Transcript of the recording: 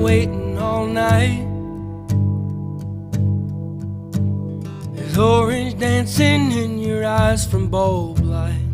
waiting all night. There's orange dancing in your eyes from bulb light.